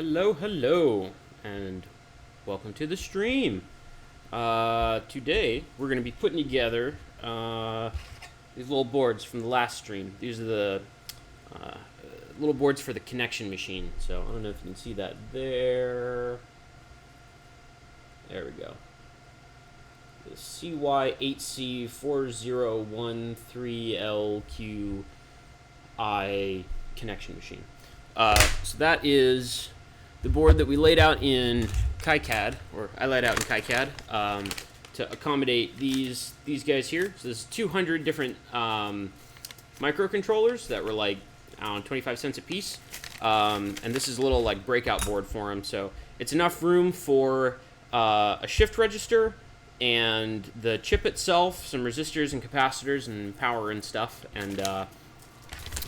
Hello, hello, and welcome to the stream. Today we're going to be putting together these little boards from the last stream. These are the uh, little boards for the connection machine. So I don't know if you can see that there. There we go. The CY8013LQI connection machine. So that is the board that we laid out in KiCad, or I laid out in KiCad, to accommodate these guys here. So there's 200 different microcontrollers that were like, I don't know, 25 cents a piece. And this is a little like breakout board for them. So it's enough room for a shift register and the chip itself, some resistors and capacitors and power and stuff. And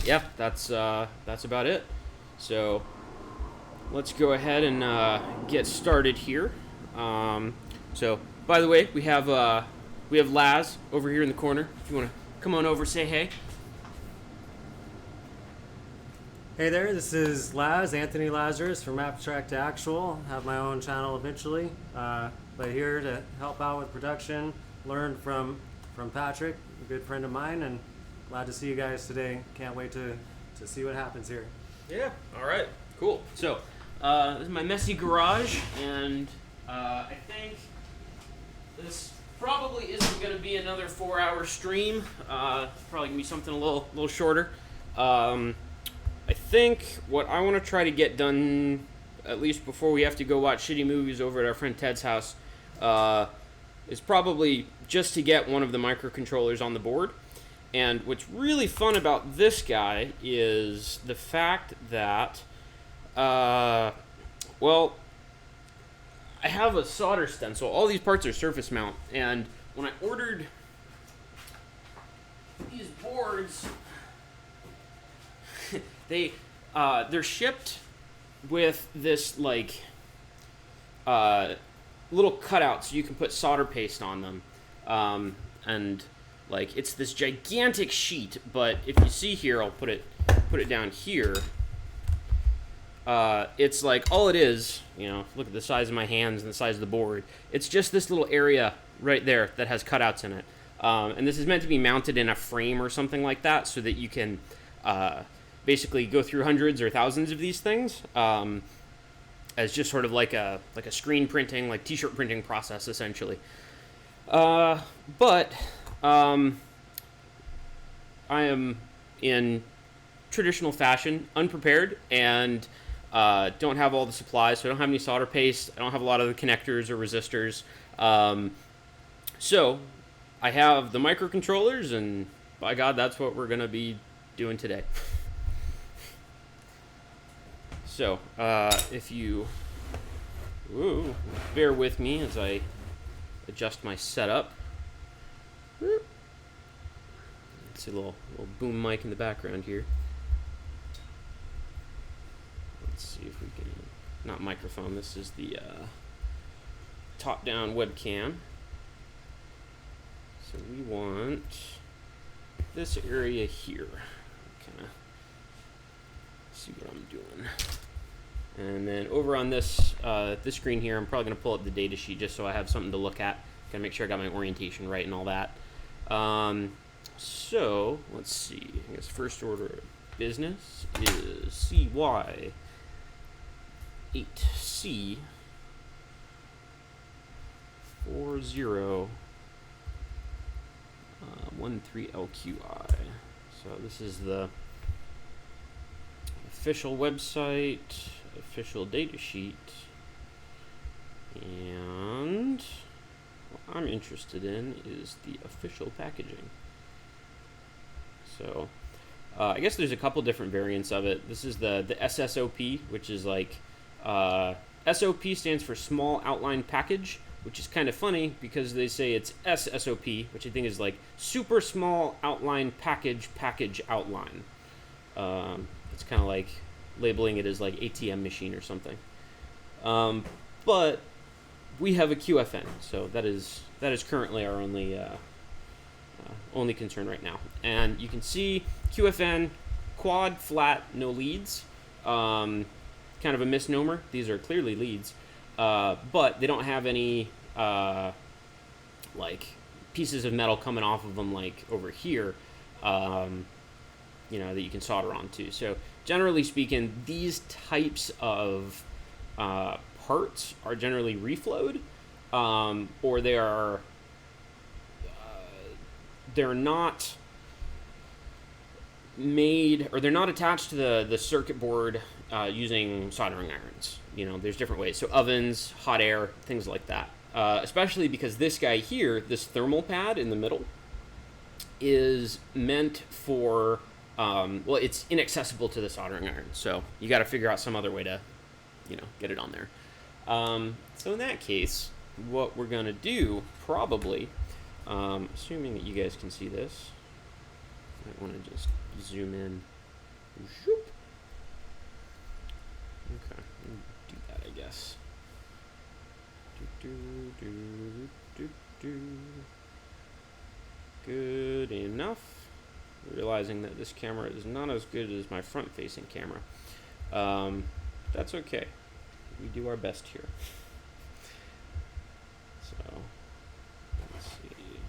yeah, that's about it. So let's go ahead and get started here. So by the way, we have Laz over here in the corner. If you want to come on over, say hey. Hey there, this is Laz, Anthony Lazarus from Abstract to Actual. Have my own channel eventually, but here to help out with production. Learned from Patrick, a good friend of mine, and glad to see you guys today. Can't wait to see what happens here. Yeah, all right, cool. So this is my messy garage, and I think this probably isn't going to be another 4-hour stream. Probably going to be something a little shorter. I think what I want to try to get done, at least before we have to go watch shitty movies over at our friend Ted's house, is probably just to get one of the microcontrollers on the board. And what's really fun about this guy is the fact that, well, I have a solder stencil. All these parts are surface mount. And when I ordered these boards, they're shipped with this like little cutout so you can put solder paste on them, and like it's this gigantic sheet. But if you see here, I'll put it down here. It's like all it is, look at the size of my hands and the size of the board. It's just this little area right there that has cutouts in it, and this is meant to be mounted in a frame or something like that, so that you can basically go through hundreds or thousands of these things, as just sort of like a screen printing, like t-shirt printing process, essentially. But I am in traditional fashion, unprepared, and don't have all the supplies, so I don't have any solder paste, I don't have a lot of the connectors or resistors. So I have the microcontrollers, and by God, that's what we're going to be doing today. So, if you bear with me as I adjust my setup. It's a little boom mic in the background here. Let's see if we can, not microphone, this is the top-down webcam. So we want this area here. Kind of see what I'm doing. And then over on this this screen here, I'm probably going to pull up the data sheet just so I have something to look at. Got to make sure I got my orientation right and all that. So let's see. I guess first order of business is CY8C 4013LQI. So this is the official website, official data sheet, and what I'm interested in is the official packaging. So I guess there's a couple different variants of it. This is the SSOP, which is like SOP stands for Small Outline Package, which is kind of funny because they say it's SSOP, which I think is like Super Small Outline Package Outline. It's kind of like labeling it as like ATM machine or something. But we have a QFN, so that is currently our only concern right now. And you can see QFN quad flat, no leads. Kind kind of a misnomer. These are clearly leads, but they don't have any like pieces of metal coming off of them like over here, you know, that you can solder onto. So generally speaking, these types of parts are generally reflowed, or they are they're not made, or they're not attached to the circuit board using soldering irons. You know, there's different ways. So ovens, hot air, things like that. Especially because this guy here, this thermal pad in the middle, is meant for, well, it's inaccessible to the soldering iron. So you got to figure out some other way to, you know, get it on there. So in that case, what we're going to do, probably, assuming that you guys can see this, I want to just zoom in. Zoop. Okay, do that, I guess. Good enough. Realizing that this camera is not as good as my front-facing camera. That's okay. We do our best here. So, let's see.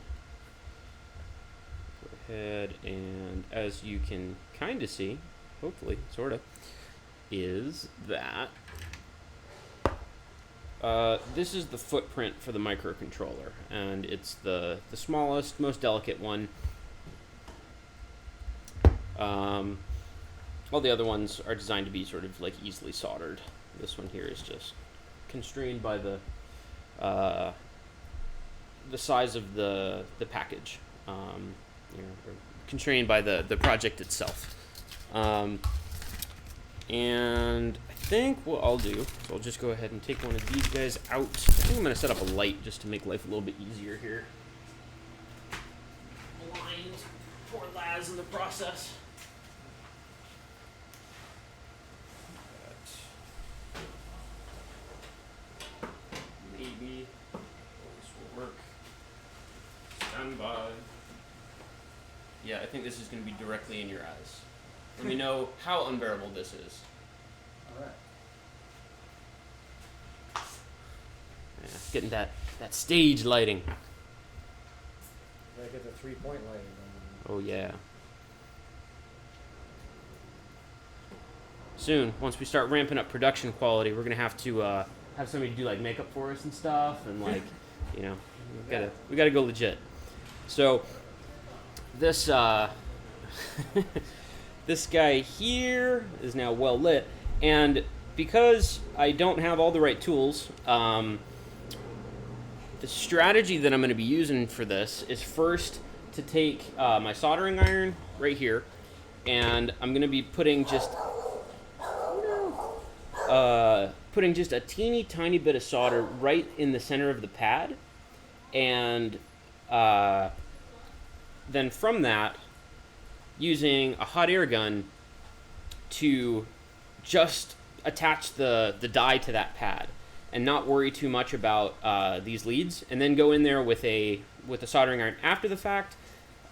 Go ahead, and as you can kind of see, hopefully, sort of, is that this is the footprint for the microcontroller, and it's the smallest, most delicate one. All the other ones are designed to be sort of like easily soldered. This one here is just constrained by the size of the package, you know, or constrained by the project itself. And I think what I'll do is I'll just go ahead and take one of these guys out. I think I'm going to set up a light just to make life a little bit easier here. Blind poor Laz in the process. But maybe this will work. Stand by. Yeah, I think this is going to be directly in your eyes. Let me know how unbearable this is. All right. Yeah, getting that stage lighting. Gotta get the 3-point lighting going. Oh yeah. Soon, once we start ramping up production quality, we're gonna have to have somebody do like makeup for us and stuff, and like, you know, we gotta go legit. So this this guy here is now well lit, and because I don't have all the right tools, the strategy that I'm going to be using for this is first to take my soldering iron right here, and I'm going to be putting just a teeny tiny bit of solder right in the center of the pad, and then from that, using a hot air gun to just attach the die to that pad and not worry too much about these leads, and then go in there with a soldering iron after the fact,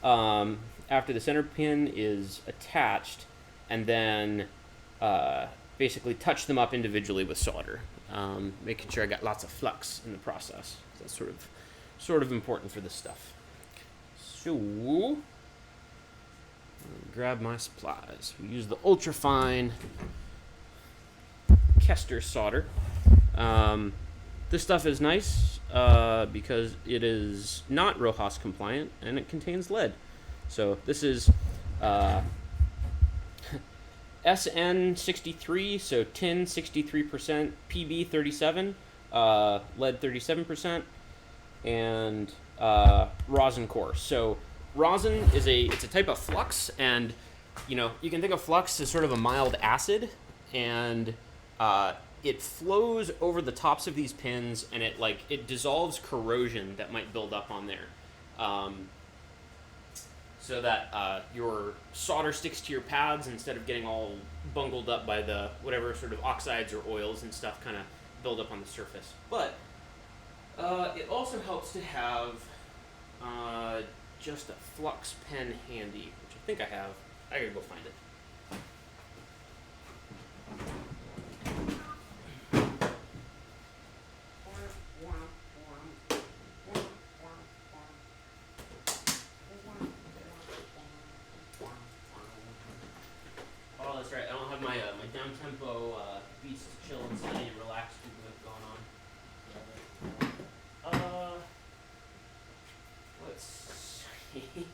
after the center pin is attached, and then basically touch them up individually with solder, making sure I got lots of flux in the process. That's sort of important for this stuff. So grab my supplies. We use the ultra-fine Kester solder. This stuff is nice because it is not RoHS compliant and it contains lead. So this is SN63, so tin 63%, PB 37, lead 37%, and rosin core. So rosin is it's a type of flux, and you know, you can think of flux as sort of a mild acid, and it flows over the tops of these pins, and it dissolves corrosion that might build up on there, so that your solder sticks to your pads instead of getting all bungled up by the whatever sort of oxides or oils and stuff kind of build up on the surface. But it also helps to have just a flux pen handy, which I think I have. I gotta go find it.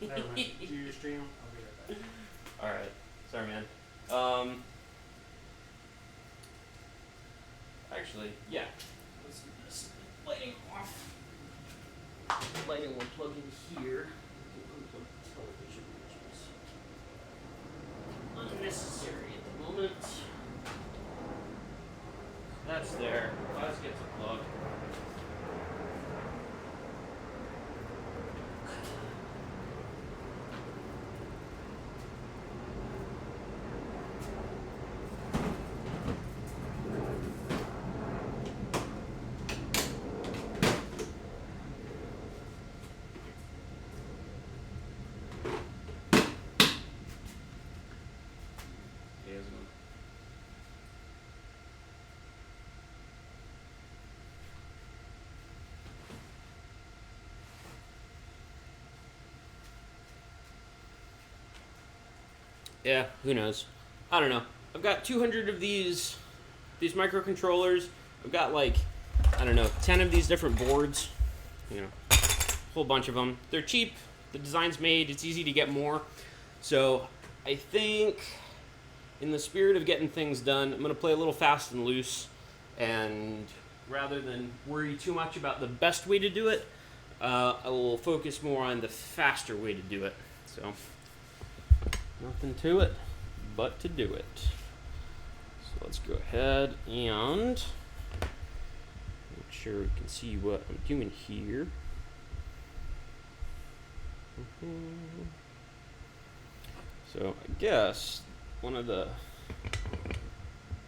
Never mind. Do your stream. I'll be right back. All right. Sorry, man. Actually, yeah. Let's do this. Lighting off. Lighting will plug in here. Unplug the television, which is unnecessary at the moment. That's there. Let's get the plug. Yeah, who knows? I don't know. I've got 200 of these microcontrollers. I've got like, I don't know, 10 of these different boards. You know, a whole bunch of them. They're cheap. The design's made. It's easy to get more. So I think, in the spirit of getting things done, I'm going to play a little fast and loose. And rather than worry too much about the best way to do it, I will focus more on the faster way to do it. So, nothing to it but to do it. So let's go ahead and make sure we can see what I'm doing here. So I guess one of the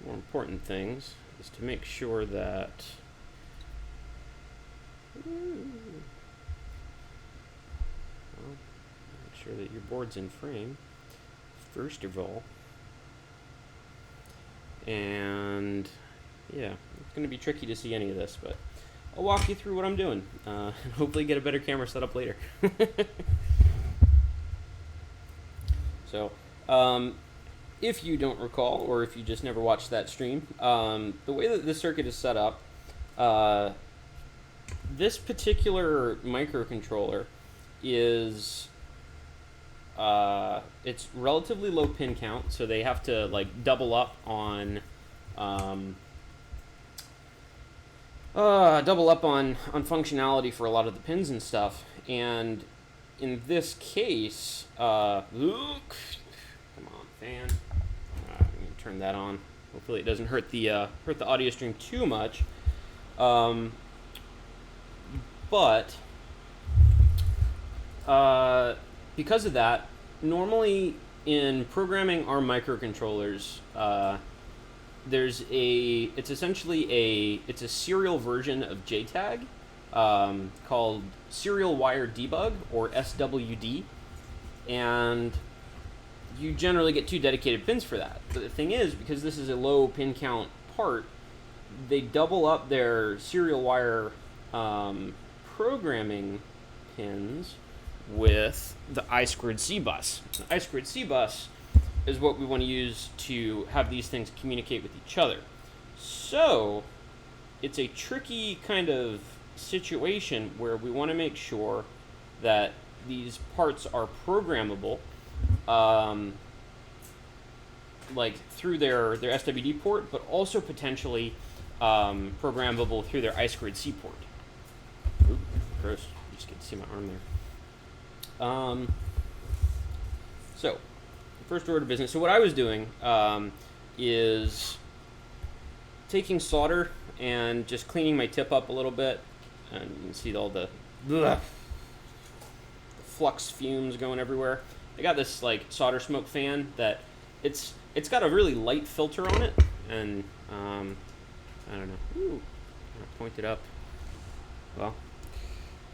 more important things is to make sure that make sure that your board's in frame first of all. And yeah, it's going to be tricky to see any of this, but I'll walk you through what I'm doing. And hopefully get a better camera set up later. So, if you don't recall, or if you just never watched that stream, the way that this circuit is set up, this particular microcontroller is, it's relatively low pin count, so they have to like double up on functionality for a lot of the pins and stuff. And in this case, look, come on, fan. I'm gonna turn that on. Hopefully, it doesn't hurt the audio stream too much. But because of that, normally in programming our microcontrollers, it's essentially a serial version of JTAG called Serial Wire Debug, or SWD, and you generally get 2 dedicated pins for that. But the thing is, because this is a low pin count part, they double up their serial wire programming pins with the I2C bus. The I2C bus is what we want to use to have these things communicate with each other. So it's a tricky kind of situation where we want to make sure that these parts are programmable, like through their SWD port, but also potentially programmable through their I2C port. Ooh, gross. You just get to see my arm there. So, first order of business. So what I was doing is taking solder and just cleaning my tip up a little bit, and you can see all the flux fumes going everywhere. I got this like solder smoke fan that it's got a really light filter on it, and I don't know. Ooh, I point it up. Well,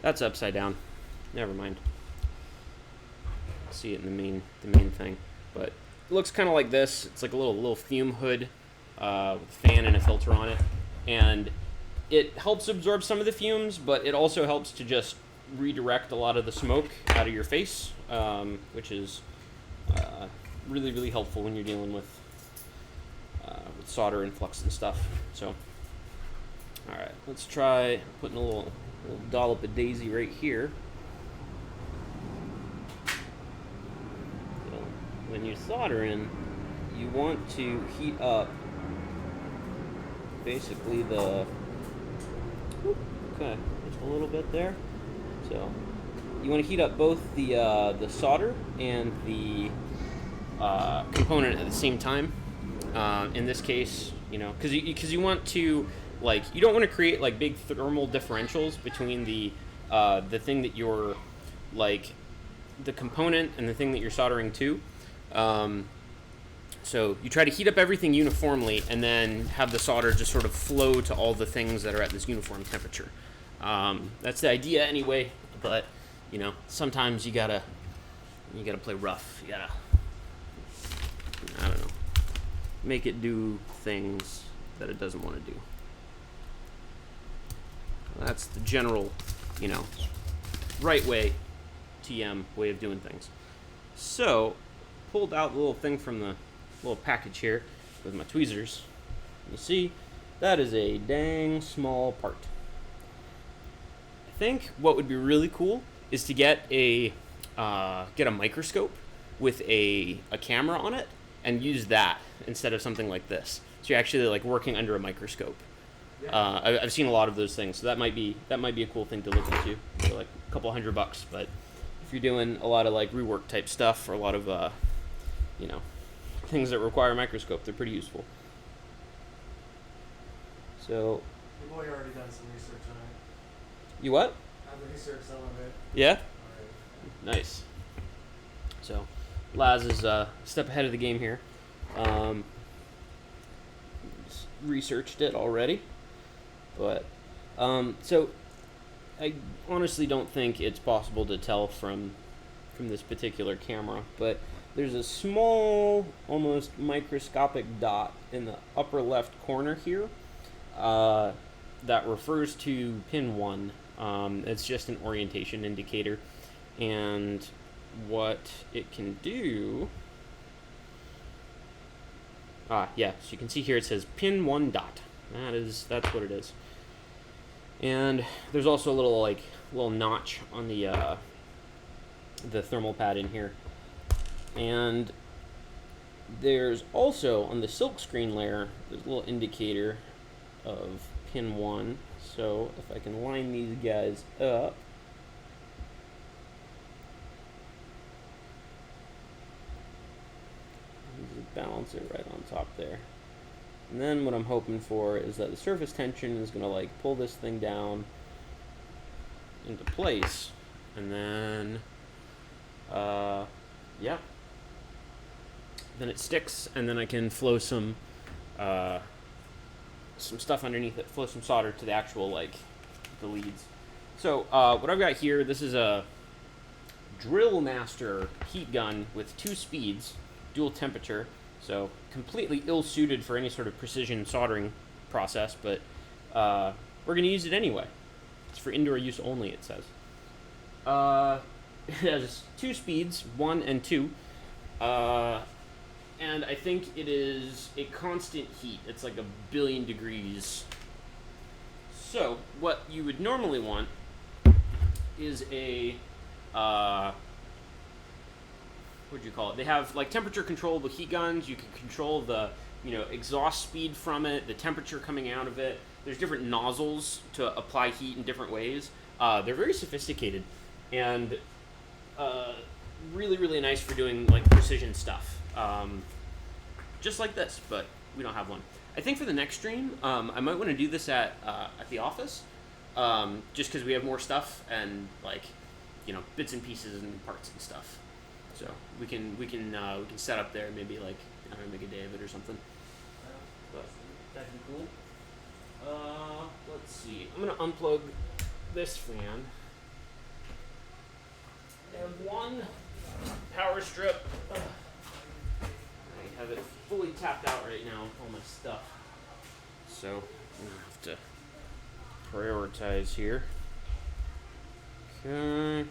that's upside down. Never mind. See it in the main thing, but it looks kind of like this. It's like a little fume hood with a fan and a filter on it, and it helps absorb some of the fumes, but it also helps to just redirect a lot of the smoke out of your face, which is really, really helpful when you're dealing with solder and flux and stuff. So, all right, let's try putting a little dollop of daisy right here. when you're soldering, you want to heat up basically the, okay, just a little bit there. So you want to heat up both the solder and the component at the same time. In this case, because you want to, like, you don't want to create like big thermal differentials between the thing that you're, like, the component and the thing that you're soldering to. So you try to heat up everything uniformly and then have the solder just sort of flow to all the things that are at this uniform temperature. That's the idea anyway, but sometimes you gotta play rough. You gotta, I don't know, make it do things that it doesn't want to do. That's the general, right way, TM way of doing things. So, pulled out the little thing from the little package here with my tweezers. You see, that is a dang small part. I think what would be really cool is to get a microscope with a camera on it and use that instead of something like this. So you're actually like working under a microscope. Yeah. I've seen a lot of those things, so that might be a cool thing to look into for like a couple $100. But if you're doing a lot of like rework type stuff or a lot of things that require a microscope, they're pretty useful. So Your boy already done some research on it. You what? I've researched some of it. Yeah? Alright. Nice. So Laz is a step ahead of the game here. Researched it already. But so I honestly don't think it's possible to tell from this particular camera, but there's a small, almost microscopic dot in the upper left corner here that refers to pin 1. It's just an orientation indicator, and what it can do, so you can see here it says pin 1 dot. That's what it is. And there's also a little notch on the thermal pad in here. And there's also on the silk screen layer, there's a little indicator of pin 1. So if I can line these guys up, just balance it right on top there. And then what I'm hoping for is that the surface tension is going to like pull this thing down into place, and then then it sticks, and then I can flow some stuff underneath it, flow some solder to the actual the leads. So what I've got here, this is a Drill Master heat gun with 2 speeds, dual temperature. So completely ill-suited for any sort of precision soldering process, but we're going to use it anyway. It's for indoor use only, it says. It has 2 speeds, 1 and 2. And I think it is a constant heat. It's like 1 billion degrees. So what you would normally want is a what do you call it? They have like temperature controllable heat guns. You can control the exhaust speed from it, the temperature coming out of it. There's different nozzles to apply heat in different ways. They're very sophisticated and really, really nice for doing like precision stuff. Just like this, but we don't have one. I think for the next stream, I might want to do this at the office, just because we have more stuff and bits and pieces and parts and stuff. So we can set up there, maybe make a day of it or something. But that'd be cool. Let's see. I'm gonna unplug this fan. I have one power strip. I have it fully tapped out right now with all my stuff. So I'm gonna have to prioritize here. Okay.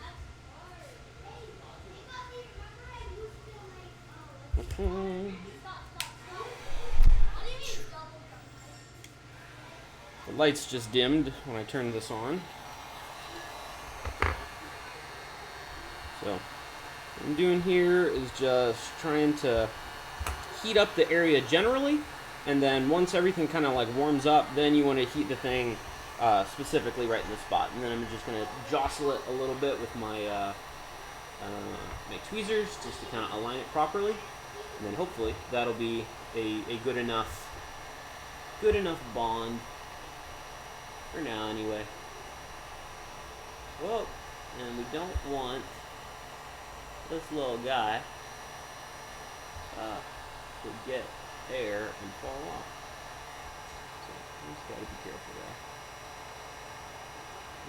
The lights just dimmed when I turned this on. So I'm doing here is just trying to heat up the area generally, and then once everything kind of like warms up, then you want to heat the thing specifically right in the spot. And then I'm just going to jostle it a little bit with my my tweezers just to kind of align it properly, and then hopefully that'll be a good enough bond for now anyway. Well, and we don't want this little guy to get air and fall off. So I just gotta be careful there.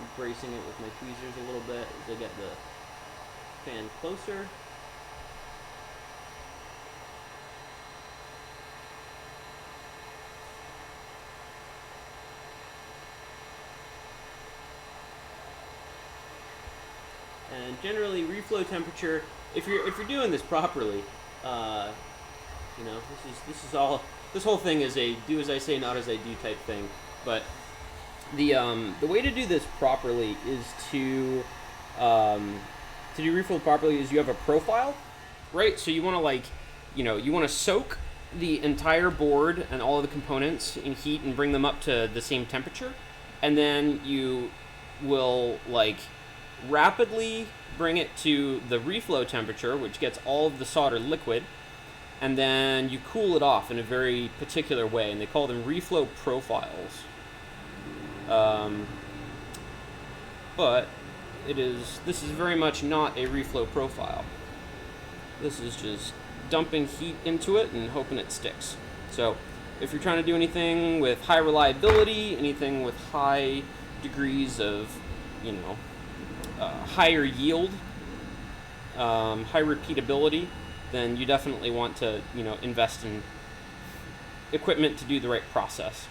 I'm bracing it with my tweezers a little bit as I get the fan closer. And generally, reflow temperature, if you're doing this properly, you know, this whole thing is a do as I say, not as I do type thing. But the way to do this properly is to do reflow properly is you have a profile, right? So you want to you want to soak the entire board and all of the components in heat and bring them up to the same temperature, and then you will rapidly bring it to the reflow temperature, which gets all of the solder liquid, and then you cool it off in a very particular way, and they call them reflow profiles. But this is very much not a reflow profile. This is just dumping heat into it and hoping it sticks. So if you're trying to do anything with high reliability, anything with high degrees of, higher yield, high repeatability, then you definitely want to, invest in equipment to do the right process.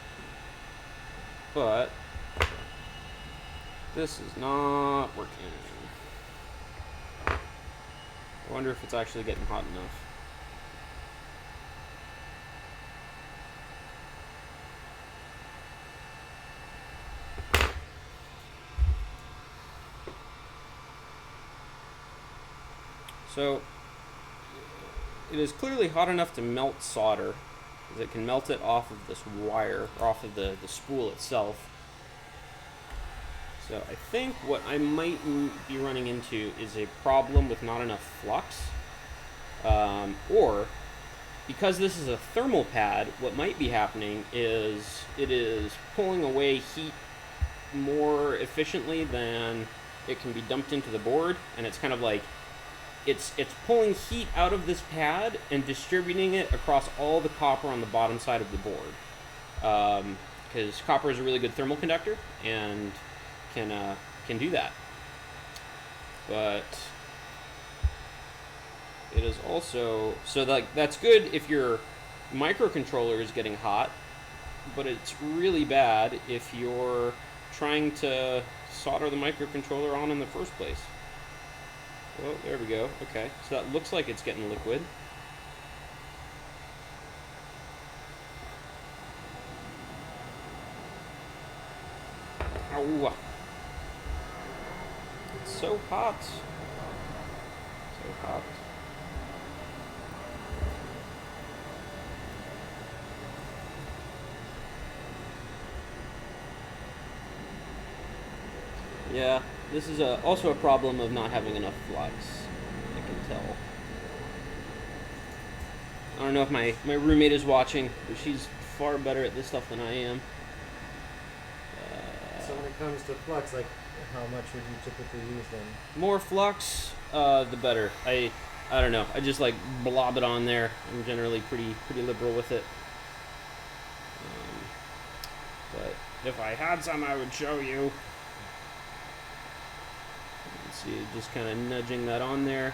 But this is not working. I wonder if it's actually getting hot enough. So it is clearly hot enough to melt solder, because it can melt it off of this wire, or off of the spool itself. So I think what I might be running into is a problem with not enough flux, or because this is a thermal pad, what might be happening is it is pulling away heat more efficiently than it can be dumped into the board, and it's kind of like it's pulling heat out of this pad and distributing it across all the copper on the bottom side of the board, because copper is a really good thermal conductor and can do that. But it is also that's good if your microcontroller is getting hot, but it's really bad if you're trying to solder the microcontroller on in the first place. Oh, there we go. Okay, so that looks like it's getting liquid. Ow! It's so hot. So hot. Yeah, this is also a problem of not having enough flux, I can tell. I don't know if my roommate is watching, but she's far better at this stuff than I am. So when it comes to flux, how much would you typically use then? More flux, the better. I don't know. I just blob it on there. I'm generally pretty liberal with it. But if I had some, I would show you. Let's see, just kind of nudging that on there.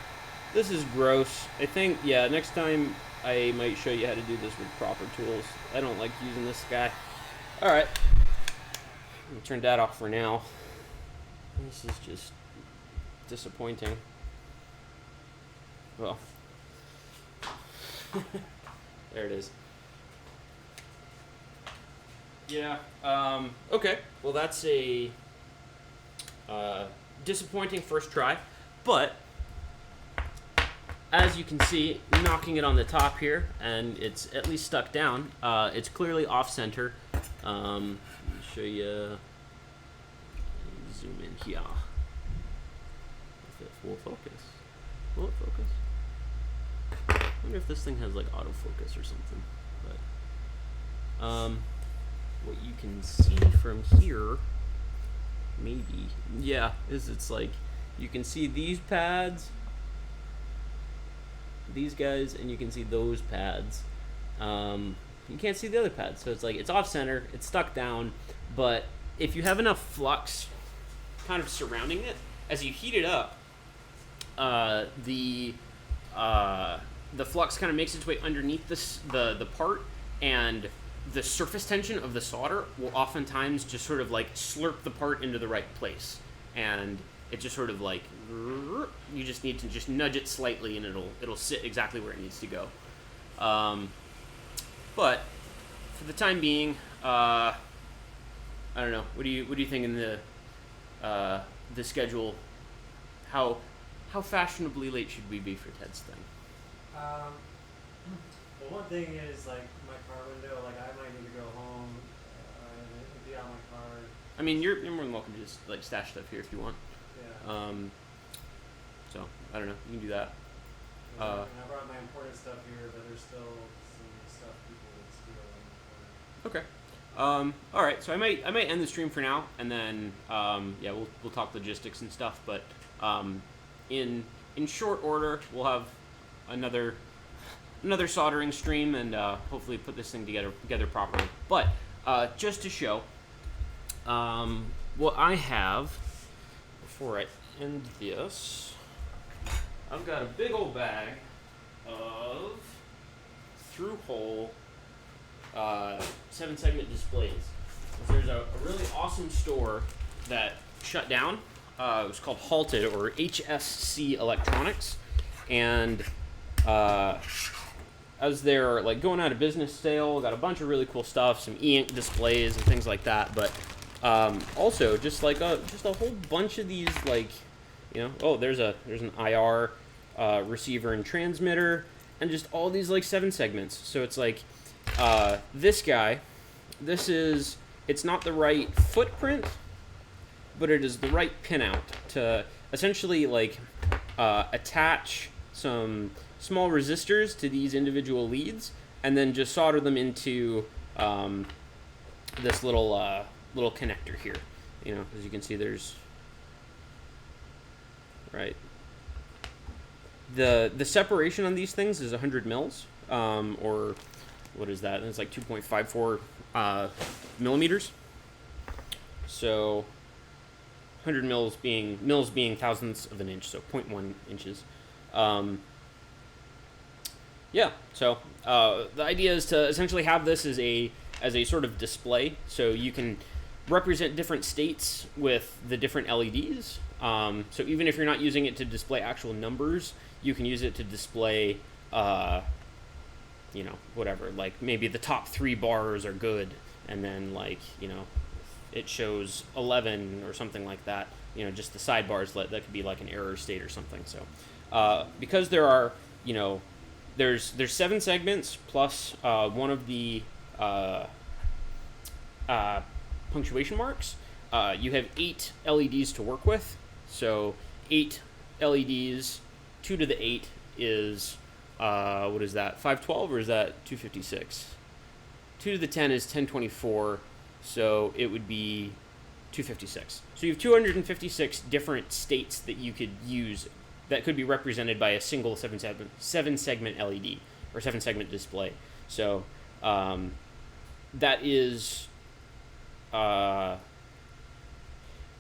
This is gross. I think, yeah, next time I might show you how to do this with proper tools. I don't like using this guy. Alright. I'm gonna turn that off for now. This is just disappointing. Well. There it is. Yeah, okay. Well, that's a disappointing first try, but as you can see, knocking it on the top here, and it's at least stuck down. It's clearly off center. Let me show you. Zoom in here. If it will focus. Will it focus? I wonder if this thing has like autofocus or something. But what you can see from here, maybe, yeah, is it's like you can see these pads, these guys, and you can see those pads. You can't see the other pads, so it's like it's off center, it's stuck down, but if you have enough flux kind of surrounding it, as you heat it up, the flux kind of makes its way underneath the part, and the surface tension of the solder will oftentimes just sort of like slurp the part into the right place, and it just sort of like, you just need to just nudge it slightly and it'll sit exactly where it needs to go. But for the time being, I don't know. What do you think in the schedule? How fashionably late should we be for Ted's thing? Well, one thing is like my car window. Like I might need to go home, empty out my car. I mean, you're more than welcome to just like stash stuff here if you want. Yeah. So I don't know. You can do that. And I brought my important stuff here, but there's still some stuff people would steal. Okay. All right. So I might end the stream for now, and then yeah, we'll talk logistics and stuff. But in short order, we'll have another soldering stream, and hopefully put this thing together properly. But just to show, what I have before I end this, I've got a big old bag of through-hole 7-segment displays. There's a really awesome store that shut down. It was called Halted, or HSC Electronics, and as they're like going out of business sale, got a bunch of really cool stuff, some e-ink displays and things like that. But also just like a whole bunch of these, like, you know, oh, there's an IR receiver and transmitter, and just all these like 7 segments. So it's like this guy, it's not the right footprint, but it is the right pinout to essentially like attach some small resistors to these individual leads, and then just solder them into this little connector here. You know, as you can see, there's right. The separation on these things is 100 mils, or what is that? And it's like 2.54 millimeters. So 100 mils being thousandths of an inch, so 0.1 inches. Yeah, so the idea is to essentially have this as a sort of display, so you can represent different states with the different LEDs. So even if you're not using it to display actual numbers, you can use it to display, you know, whatever. Like maybe the top 3 bars are good, and then like, you know, it shows 11 or something like that. You know, just the sidebars that could be like an error state or something. So because there are, you know, there's 7 segments plus one of the punctuation marks. You have 8 LEDs to work with. So 8 LEDs, 2 to the 8 is what is that? 512, or is that 256? 2 to the 10 is 1024. So it would be 256. So you have 256 different states that you could use that could be represented by a single 7-segment LED or 7-segment display. So that is,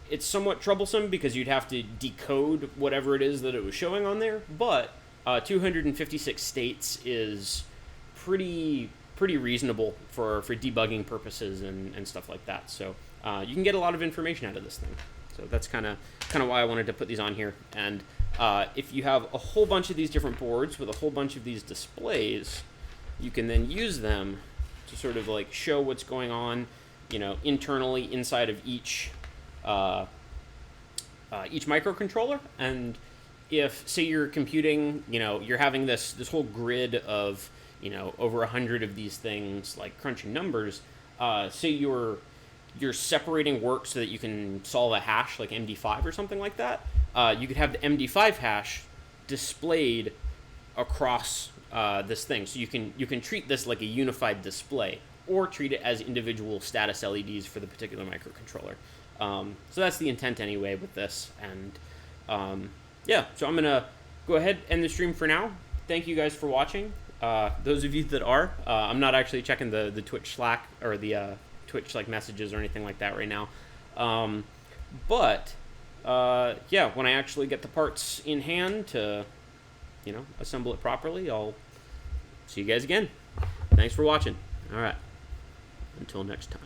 it's somewhat troublesome because you'd have to decode whatever it is that it was showing on there, but 256 states is pretty reasonable for debugging purposes and stuff like that. So you can get a lot of information out of this thing. So that's kind of why I wanted to put these on here. And if you have a whole bunch of these different boards with a whole bunch of these displays, you can then use them to sort of like show what's going on, you know, internally inside of each microcontroller. And if say you're computing, you're having this whole grid of over 100 of these things, like crunching numbers. Say you're separating work so that you can solve a hash like MD5 or something like that. You could have the MD5 hash displayed across this thing, so you can treat this like a unified display, or treat it as individual status LEDs for the particular microcontroller. So that's the intent anyway with this, and yeah, so I'm gonna go ahead and end the stream for now. Thank you guys for watching. Those of you that are, I'm not actually checking the Twitch Slack or the Twitch like messages or anything like that right now, but yeah, when I actually get the parts in hand to assemble it properly, I'll see you guys again. Thanks for watching. All right, until next time.